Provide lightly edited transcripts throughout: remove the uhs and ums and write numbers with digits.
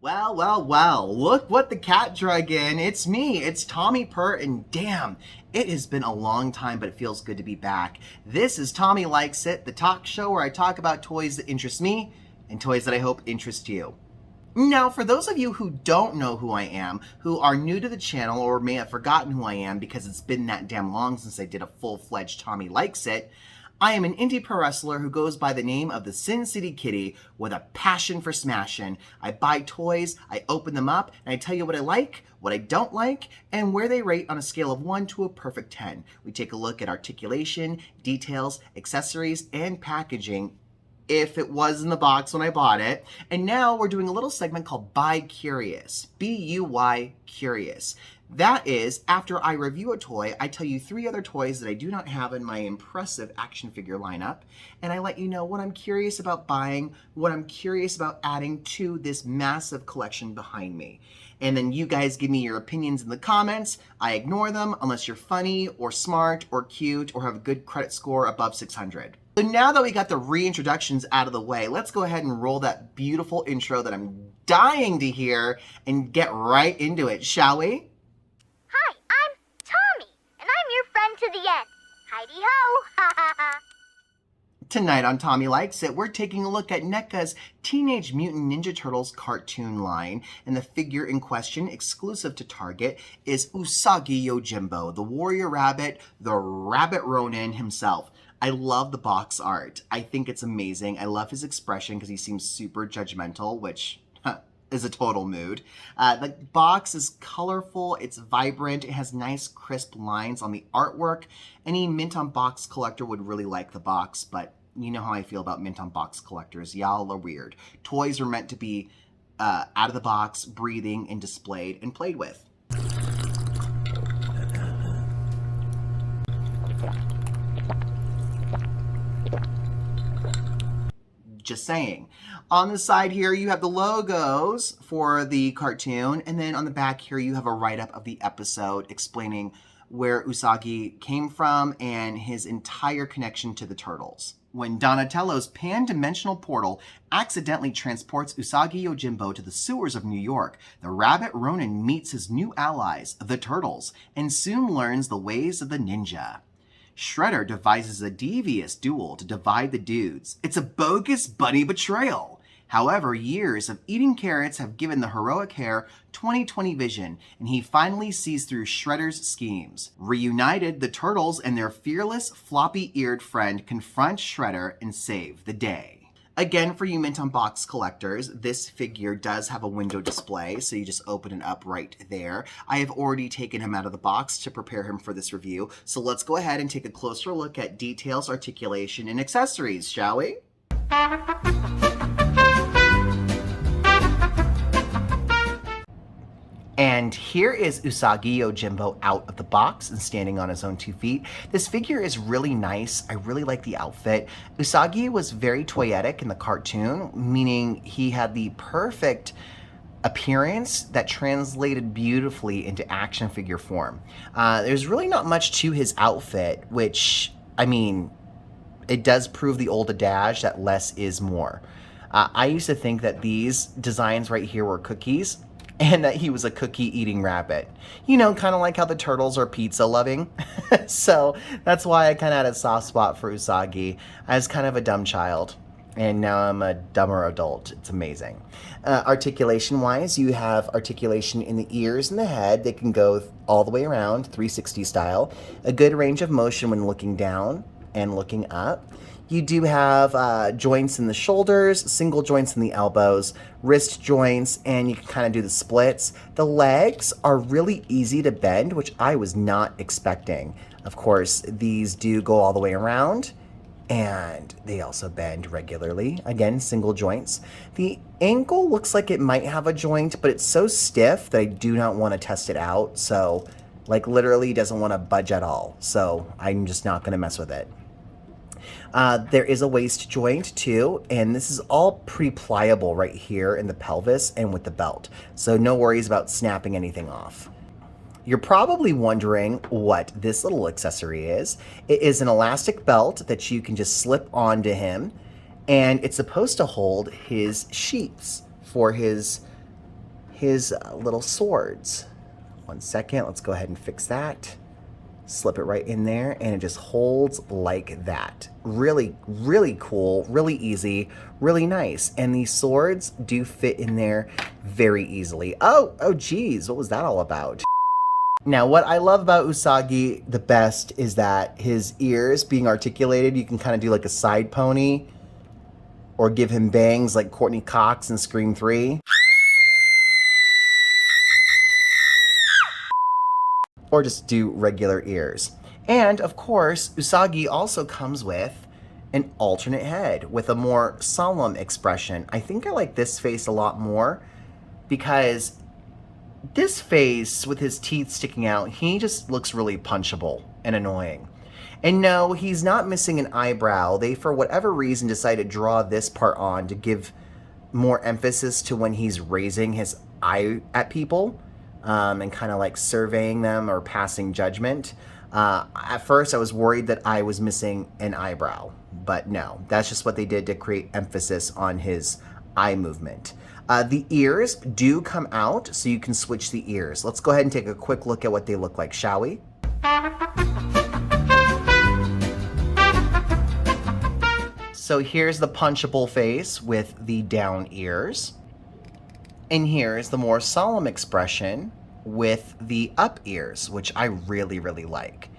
Well, look what the cat drug in. It's me, it's Tommy Purr, and damn, it has been a long time, but it feels good to be back. This is Tommy Likes It, the talk show where I talk about toys that interest me and toys that I hope interest you. Now, for those of you who don't know who I am, who are new to the channel or may have forgotten who I am because it's been that damn long since I did a full-fledged Tommy Likes It, I am an indie pro wrestler who goes by the name of the Sin City Kitty with a passion for smashing. I buy toys, I open them up, and I tell you what I like, what I don't like, and where they rate on a scale of 1 to a perfect 10. We take a look at articulation, details, accessories, and packaging, if it was in the box when I bought it. And now we're doing a little segment called Buy Curious, B-U-Y Curious. That is, after I review a toy, I tell you 3 other toys that I do not have in my impressive action figure lineup, and I let you know what I'm curious about buying, what I'm curious about adding to this massive collection behind me. And then you guys give me your opinions in the comments. I ignore them unless you're funny or smart or cute or have a good credit score above 600. So now that we got the reintroductions out of the way, let's go ahead and roll that beautiful intro that I'm dying to hear and get right into it, shall we? Hi, I'm Tommy, and I'm your friend to the end. Heidi-ho, ha ha ha. Tonight on Tommy Likes It, we're taking a look at NECA's Teenage Mutant Ninja Turtles cartoon line, and the figure in question, exclusive to Target, is Usagi Yojimbo, the warrior rabbit, the rabbit Ronin himself. I love the box art. I think it's amazing. I love his expression because he seems super judgmental, which is a total mood. The box is colorful, it's vibrant, it has nice crisp lines on the artwork. Any Mint on Box collector would really like the box, but you know how I feel about Mint on Box collectors. Y'all are weird. Toys are meant to be out of the box, breathing, and displayed and played with. Just saying. On the side here, you have the logos for the cartoon, and then on the back here, you have a write-up of the episode explaining where Usagi came from and his entire connection to the Turtles. When Donatello's pan-dimensional portal accidentally transports Usagi Yojimbo to the sewers of New York, the Rabbit Ronin meets his new allies, the Turtles, and soon learns the ways of the ninja. Shredder devises a devious duel to divide the dudes. It's a bogus bunny betrayal. However, years of eating carrots have given the heroic hare 20/20 vision, and he finally sees through Shredder's schemes. Reunited, the Turtles and their fearless, floppy-eared friend confront Shredder and save the day. Again, for you Mint on Box collectors, this figure does have a window display, so you just open it up right there. I have already taken him out of the box to prepare him for this review, so let's go ahead and take a closer look at details, articulation, and accessories, shall we? And here is Usagi Yojimbo out of the box and standing on his own 2 feet. This figure is really nice. I really like the outfit. Usagi was very toyetic in the cartoon, meaning he had the perfect appearance that translated beautifully into action figure form. There's really not much to his outfit, which, I mean, it does prove the old adage that less is more. I used to think that these designs right here were cookies, and that he was a cookie-eating rabbit. You know, kind of like how the Turtles are pizza-loving. So that's why I kind of had a soft spot for Usagi. I was kind of a dumb child, and now I'm a dumber adult. It's amazing. Articulation-wise, you have articulation in the ears and the head. They can go all the way around, 360 style. A good range of motion when looking down and looking up. You do have joints in the shoulders, single joints in the elbows, wrist joints, and you can kind of do the splits. The legs are really easy to bend, which I was not expecting. Of course, these do go all the way around, and they also bend regularly. Again, single joints. The ankle looks like it might have a joint, but it's so stiff that I do not want to test it out. So, like, literally doesn't want to budge at all. So I'm just not going to mess with it. There is a waist joint too, and this is all pretty pliable right here in the pelvis and with the belt. So no worries about snapping anything off. You're probably wondering what this little accessory is. It is an elastic belt that you can just slip onto him, and it's supposed to hold his sheaths for his his little swords. 1 second, let's go ahead and fix that. Slip it right in there, and it just holds like that. Really, really cool, really easy, really nice. And these swords do fit in there very easily. Oh geez, what was that all about? Now, what I love about Usagi the best is that his ears being articulated, you can kind of do like a side pony, or give him bangs like Courtney Cox in Scream 3. Or just do regular ears. And of course, Usagi also comes with an alternate head with a more solemn expression. I think I like this face a lot more because this face with his teeth sticking out, he just looks really punchable and annoying. And no, he's not missing an eyebrow. They, for whatever reason, decided to draw this part on to give more emphasis to when he's raising his eye at people. And kind of like surveying them or passing judgment. At first, I was worried that I was missing an eyebrow, but no, that's just what they did to create emphasis on his eye movement. The ears do come out, so you can switch the ears. Let's go ahead and take a quick look at what they look like, shall we? So here's the punchable face with the down ears. And here's the more solemn expression with the up ears, which I really, really like.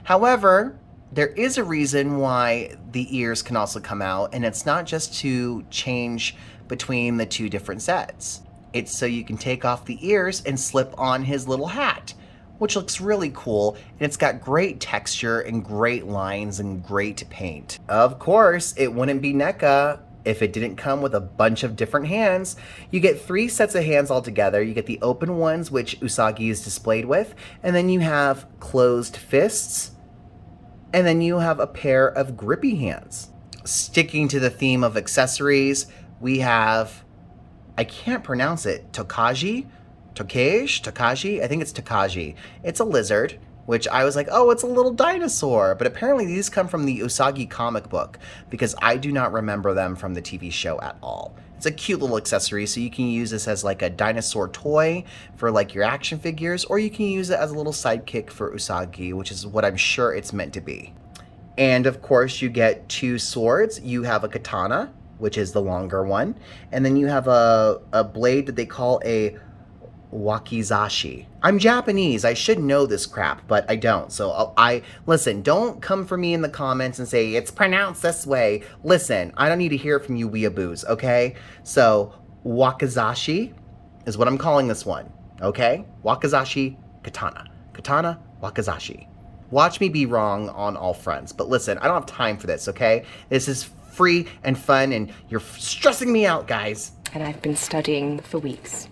However, there is a reason why the ears can also come out, and it's not just to change between the two different sets. It's so you can take off the ears and slip on his little hat, which looks really cool, and it's got great texture and great lines and great paint. Of course, it wouldn't be NECA if it didn't come with a bunch of different hands. You get 3 sets of hands altogether. You get the open ones, which Usagi is displayed with, and then you have closed fists, and then you have a pair of grippy hands. Sticking to the theme of accessories, we have, I can't pronounce it, Takaji? Takaji? I think it's Takaji. It's a lizard, which I was like, oh, it's a little dinosaur. But apparently these come from the Usagi comic book, because I do not remember them from the TV show at all. It's a cute little accessory, so you can use this as like a dinosaur toy for like your action figures, or you can use it as a little sidekick for Usagi, which is what I'm sure it's meant to be. And of course you get 2 swords. You have a katana, which is the longer one, and then you have a blade that they call a wakizashi. I'm Japanese. I should know this crap, but I don't. So listen, don't come for me in the comments and say it's pronounced this way. Listen, I don't need to hear it from you weeaboos, okay? So wakizashi is what I'm calling this one, okay? Wakizashi katana. Katana wakizashi. Watch me be wrong on all fronts, but listen, I don't have time for this, okay? This is free and fun, and you're stressing me out, guys. And I've been studying for weeks.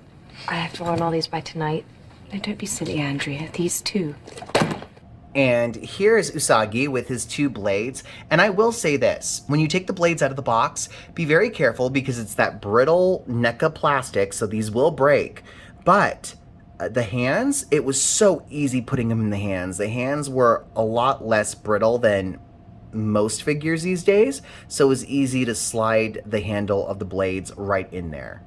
I have to learn all these by tonight. No, don't be silly, Andrea. These 2. And here's Usagi with his 2 blades. And I will say this, when you take the blades out of the box, be very careful because it's that brittle NECA plastic, so these will break. But the hands, it was so easy putting them in the hands. The hands were a lot less brittle than most figures these days, so it was easy to slide the handle of the blades right in there.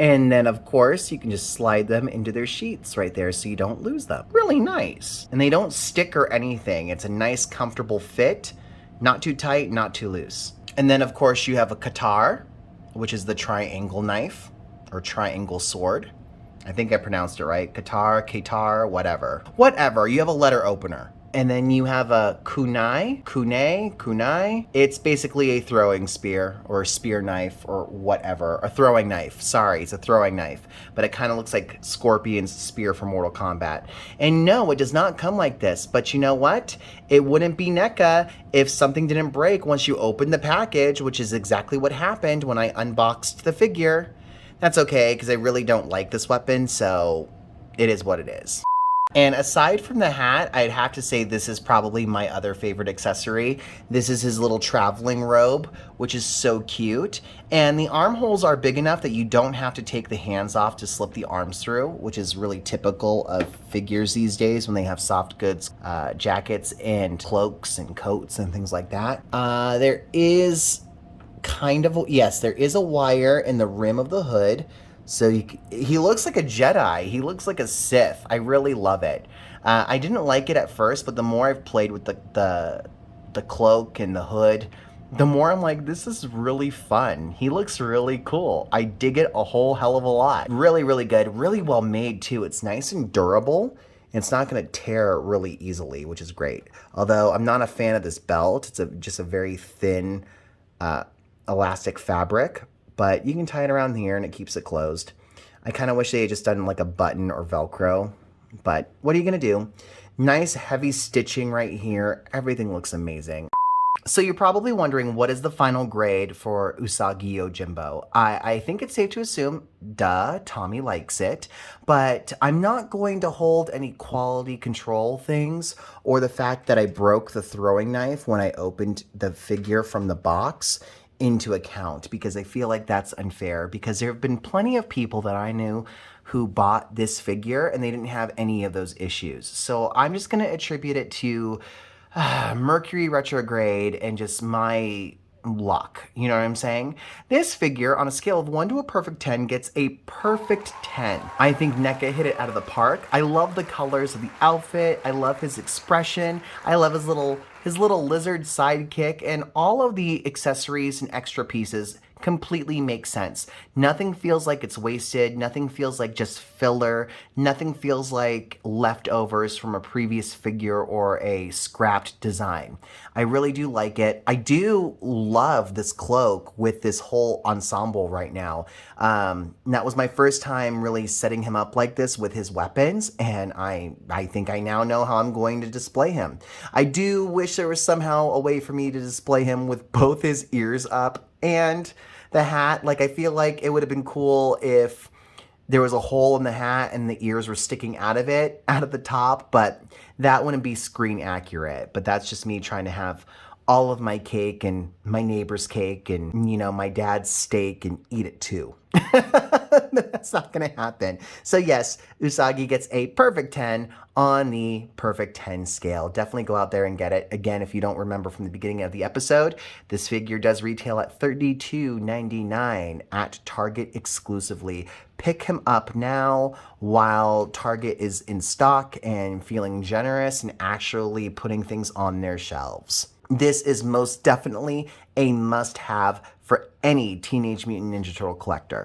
And then, of course, you can just slide them into their sheaths right there so you don't lose them. Really nice. And they don't stick or anything. It's a nice, comfortable fit. Not too tight, not too loose. And then, of course, you have a katar, which is the triangle knife or triangle sword. I think I pronounced it right. Katar, whatever. Whatever, you have a letter opener. And then you have a kunai. It's basically a throwing spear or a spear knife or whatever. A throwing knife. Sorry, it's a throwing knife. But it kind of looks like Scorpion's spear from Mortal Kombat. And no, it does not come like this. But you know what? It wouldn't be NECA if something didn't break once you opened the package, which is exactly what happened when I unboxed the figure. That's okay, because I really don't like this weapon, so it is what it is. And aside from the hat, I'd have to say this is probably my other favorite accessory. This is his little traveling robe, which is so cute. And the armholes are big enough that you don't have to take the hands off to slip the arms through, which is really typical of figures these days when they have soft goods, jackets and cloaks and coats and things like that. There is a wire in the rim of the hood, So he looks like a Jedi. He looks like a Sith. I really love it. I didn't like it at first, but the more I've played with the cloak and the hood, the more I'm like, this is really fun. He looks really cool. I dig it a whole hell of a lot. Really, really good. Really well made too. It's nice and durable. It's not going to tear really easily, which is great. Although I'm not a fan of this belt. It's just a very thin elastic fabric, but you can tie it around here and it keeps it closed. I kind of wish they had just done like a button or Velcro, but what are you going to do? Nice heavy stitching right here. Everything looks amazing. So you're probably wondering, what is the final grade for Usagi Yojimbo? I think it's safe to assume, duh, Tommy likes it, but I'm not going to hold any quality control things or the fact that I broke the throwing knife when I opened the figure from the box into account, because I feel like that's unfair, because there have been plenty of people that I knew who bought this figure and they didn't have any of those issues. So I'm just going to attribute it to Mercury retrograde and just my luck. You know what I'm saying? This figure, on a scale of 1 to a perfect 10, gets a perfect 10. I think NECA hit it out of the park. I love the colors of the outfit. I love his expression. I love his little lizard sidekick, and all of the accessories and extra pieces completely make sense. Nothing feels like it's wasted. Nothing feels like just filler. Nothing feels like leftovers from a previous figure or a scrapped design. I really do like it. I do love this cloak with this whole ensemble right now. That was my first time really setting him up like this with his weapons, and I think I now know how I'm going to display him. I do wish there was somehow a way for me to display him with both his ears up and the hat. Like, I feel like it would have been cool if there was a hole in the hat and the ears were sticking out of it, out of the top, but that wouldn't be screen accurate. But that's just me trying to have all of my cake and my neighbor's cake and, you know, my dad's steak and eat it too. That's not going to happen. So yes, Usagi gets a perfect 10 on the perfect 10 scale. Definitely go out there and get it. Again, if you don't remember from the beginning of the episode, this figure does retail at $32.99 at Target exclusively. Pick him up now while Target is in stock and feeling generous and actually putting things on their shelves. This is most definitely a must-have for any Teenage Mutant Ninja Turtle collector.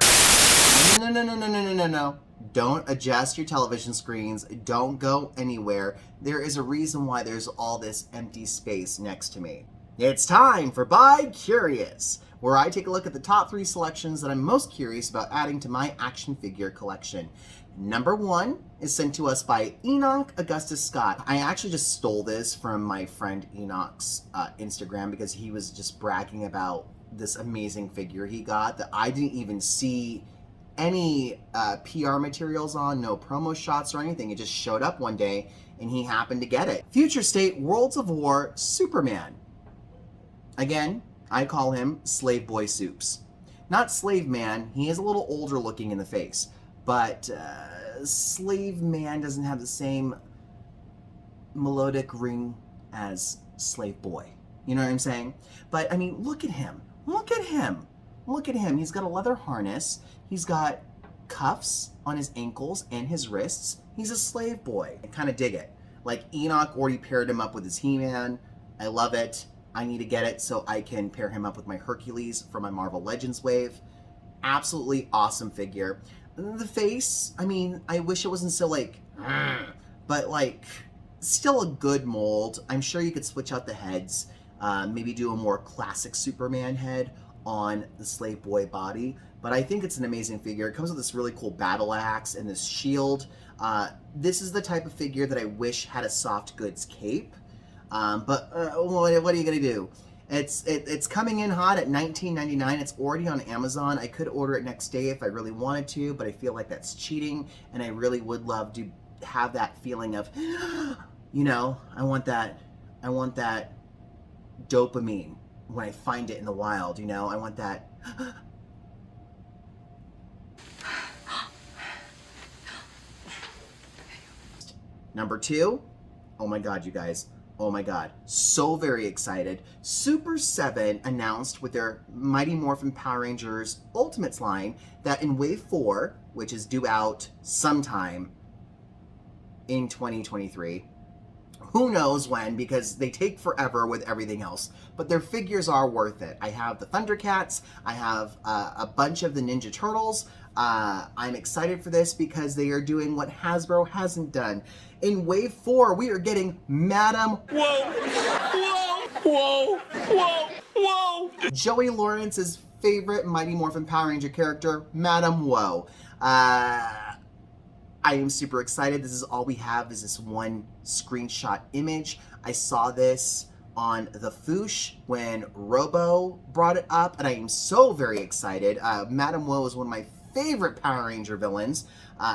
No. Don't adjust your television screens. Don't go anywhere. There is a reason why there's all this empty space next to me. It's time for Buy Curious, where I take a look at the top 3 selections that I'm most curious about adding to my action figure collection. Number 1 is sent to us by Enoch Augustus Scott. I actually just stole this from my friend Enoch's Instagram because he was just bragging about this amazing figure he got that I didn't even see any PR materials on, no promo shots or anything. It just showed up one day and he happened to get it. Future State Worlds of War Superman. Again, I call him Slave Boy Soups. Not Slave Man, he is a little older looking in the face, but Slave Man doesn't have the same melodic ring as Slave Boy. You know what I'm saying? But I mean, look at him. Look at him. Look at him. He's got a leather harness. He's got cuffs on his ankles and his wrists. He's a slave boy. I kind of dig it. Like, Enoch already paired him up with his He-Man. I love it. I need to get it so I can pair him up with my Hercules for my Marvel Legends wave. Absolutely awesome figure. The face, I mean, I wish it wasn't so like, but like, still a good mold. I'm sure you could switch out the heads. Maybe do a more classic Superman head on the slave boy body. But I think it's an amazing figure. It comes with this really cool battle axe and this shield. This is the type of figure that I wish had a soft goods cape. But what are you gonna do? It's coming in hot at $19.99. It's already on Amazon. I could order it next day if I really wanted to, but I feel like that's cheating, and I really would love to have that feeling of, you know, I want that dopamine when I find it in the wild, you know? I want that. Number 2, oh my God, you guys, Oh my god, so very excited. Super 7 announced with their Mighty Morphin Power Rangers Ultimates line that in Wave 4, which is due out sometime in 2023, who knows when, because they take forever with everything else, but their figures are worth it. I have the Thundercats, I have a bunch of the Ninja Turtles. I'm excited for this because they are doing what Hasbro hasn't done. In Wave 4, we are getting Madame Whoa! Joey Lawrence's favorite Mighty Morphin Power Ranger character, Madame Woe. I am super excited. This is all we have is this one screenshot image. I saw this on the Foosh when Robo brought it up, and I am so very excited. Madame Woe is one of my favorite Power Ranger villains,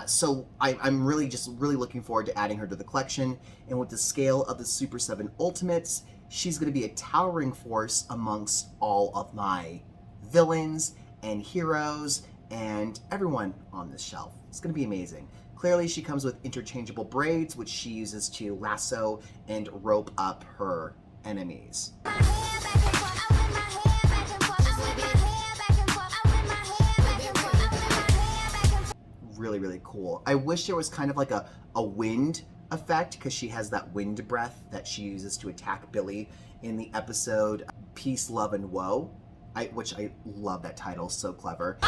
so I'm really looking forward to adding her to the collection. And with the scale of the Super 7 Ultimates, she's going to be a towering force amongst all of my villains and heroes and everyone on this shelf. It's going to be amazing. Clearly, she comes with interchangeable braids, which she uses to lasso and rope up her enemies. Really, really cool. I wish there was kind of like a wind effect, because she has that wind breath that she uses to attack Billy in the episode Peace, Love, and Woe, which I love that title, so clever.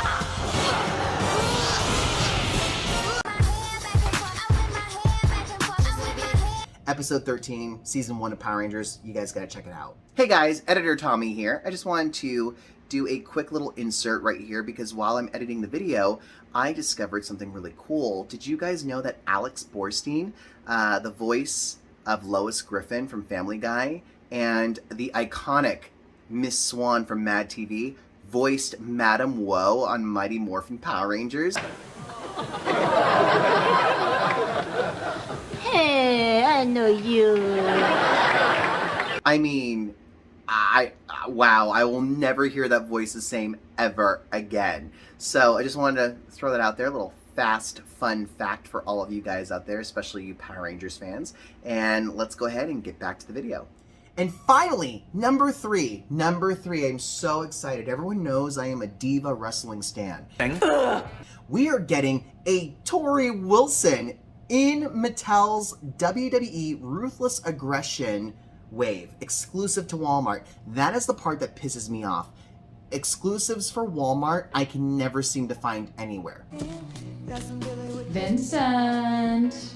Episode 13, Season 1 of Power Rangers. You guys gotta check it out. Hey guys, Editor Tommy here. I just wanted to do a quick little insert right here because while I'm editing the video, I discovered something really cool. Did you guys know that Alex Borstein, the voice of Lois Griffin from Family Guy, and the iconic Miss Swan from Mad TV, voiced Madame Woe on Mighty Morphin Power Rangers? Hey, I know you. I mean, wow, I will never hear that voice the same ever again. So I just wanted to throw that out there, a little fast, fun fact for all of you guys out there, especially you Power Rangers fans. And let's go ahead and get back to the video. And finally, number three, I'm so excited. Everyone knows I am a Diva Wrestling stan. We are getting a Tori Wilson in Mattel's WWE Ruthless Aggression wave, exclusive to Walmart. That is the part that pisses me off. Exclusives for Walmart, I can never seem to find anywhere. Vincent,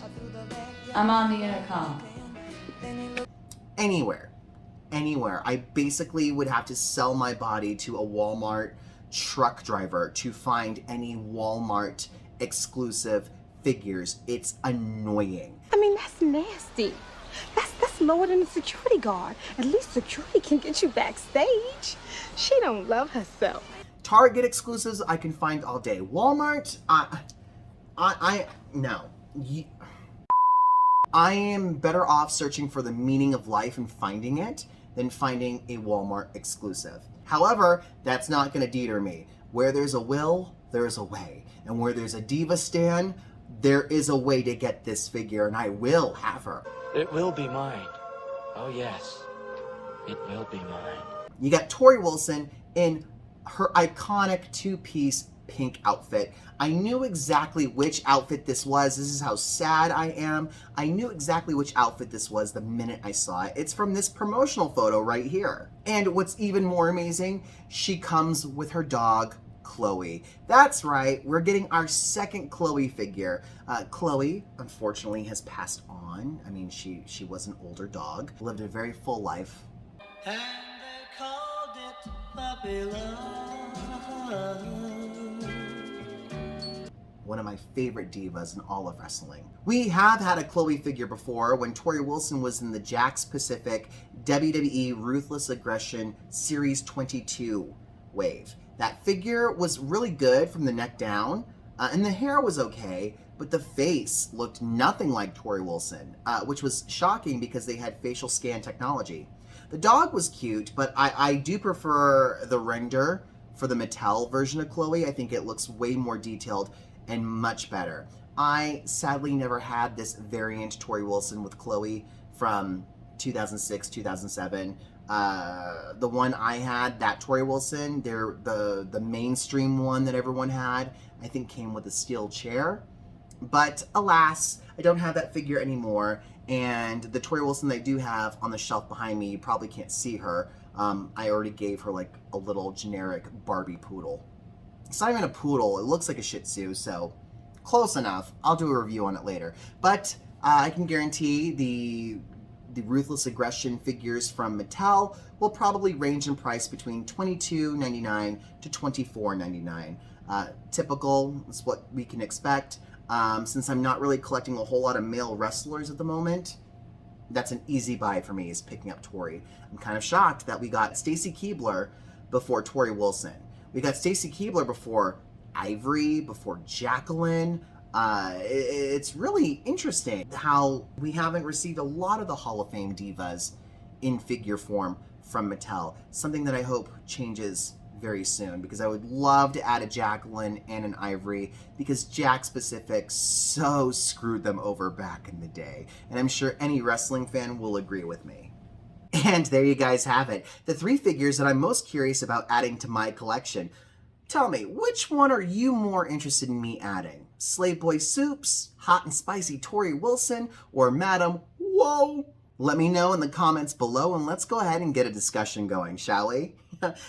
I'm on the intercom. Anywhere. I basically would have to sell my body to a Walmart truck driver to find any Walmart exclusive figures. It's annoying. I mean, that's nasty. That's lower than a security guard. At least security can get you backstage. She don't love herself. Target exclusives I can find all day. Walmart, no. I am better off searching for the meaning of life and finding it than finding a Walmart exclusive. However, that's not going to deter me. Where there's a will, there's a way. And where there's a Diva stan, there is a way to get this figure, and I will have her. It will be mine. Oh yes, it will be mine. You got Tori Wilson in her iconic two-piece pink outfit. I knew exactly which outfit this was. This is how sad I am. I knew exactly which outfit this was the minute I saw it. It's from this promotional photo right here. And what's even more amazing, she comes with her dog, Chloe. That's right, we're getting our second Chloe figure. Chloe, unfortunately, has passed on. I mean, she was an older dog, lived a very full life. And they called it puppy love. One of my favorite divas in all of wrestling. We have had a Chloe figure before when Tori Wilson was in the Jakks Pacific WWE Ruthless Aggression Series 22 wave. That figure was really good from the neck down, and the hair was okay, but the face looked nothing like Tori Wilson, which was shocking because they had facial scan technology. The dog was cute, but I do prefer the render for the Mattel version of Chloe. I think it looks way more detailed and much better. I sadly never had this variant Tori Wilson with Chloe from 2006, 2007. The one I had, that Tori Wilson, the mainstream one that everyone had, I think came with a steel chair. But alas, I don't have that figure anymore. And the Tori Wilson that I do have on the shelf behind me, you probably can't see her. I already gave her like a little generic Barbie poodle. It's not even a poodle, it looks like a Shih Tzu, so close enough. I'll do a review on it later. But I can guarantee the Ruthless Aggression figures from Mattel will probably range in price between $22.99 to $24.99. Typical is what we can expect. Since I'm not really collecting a whole lot of male wrestlers at the moment, that's an easy buy for me, is picking up Tori. I'm kind of shocked that we got Stacy Keibler before Tori Wilson. We got Stacy Keibler before Ivory, before Jacqueline. It's really interesting how we haven't received a lot of the Hall of Fame divas in figure form from Mattel. Something that I hope changes very soon, because I would love to add a Jacqueline and an Ivory, because Jack Specific so screwed them over back in the day. And I'm sure any wrestling fan will agree with me. And there you guys have it. The 3 figures that I'm most curious about adding to my collection. Tell me, which one are you more interested in me adding? Slave Boy Soups, Hot and Spicy Tori Wilson, or Madam Whoa? Let me know in the comments below, and let's go ahead and get a discussion going, shall we?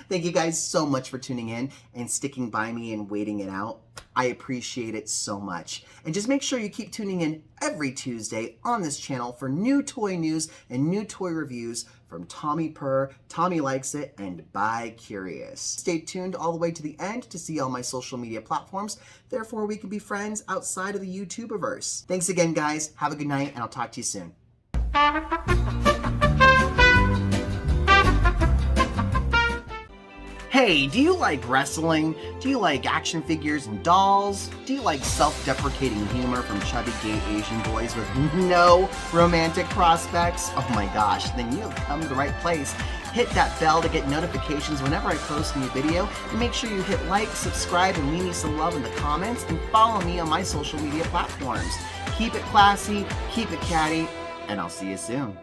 Thank you guys so much for tuning in and sticking by me and waiting it out. I appreciate it so much. And just make sure you keep tuning in every Tuesday on this channel for new toy news and new toy reviews from Tommy Purr, Tommy Likes It, and By Curious. Stay tuned all the way to the end to see all my social media platforms. Therefore, we can be friends outside of the YouTuberverse. Thanks again, guys. Have a good night, and I'll talk to you soon. Hey, do you like wrestling? Do you like action figures and dolls? Do you like self-deprecating humor from chubby gay Asian boys with no romantic prospects? Oh my gosh, then you have come to the right place. Hit that bell to get notifications whenever I post a new video, and make sure you hit like, subscribe, and leave me some love in the comments, and follow me on my social media platforms. Keep it classy, keep it catty, and I'll see you soon.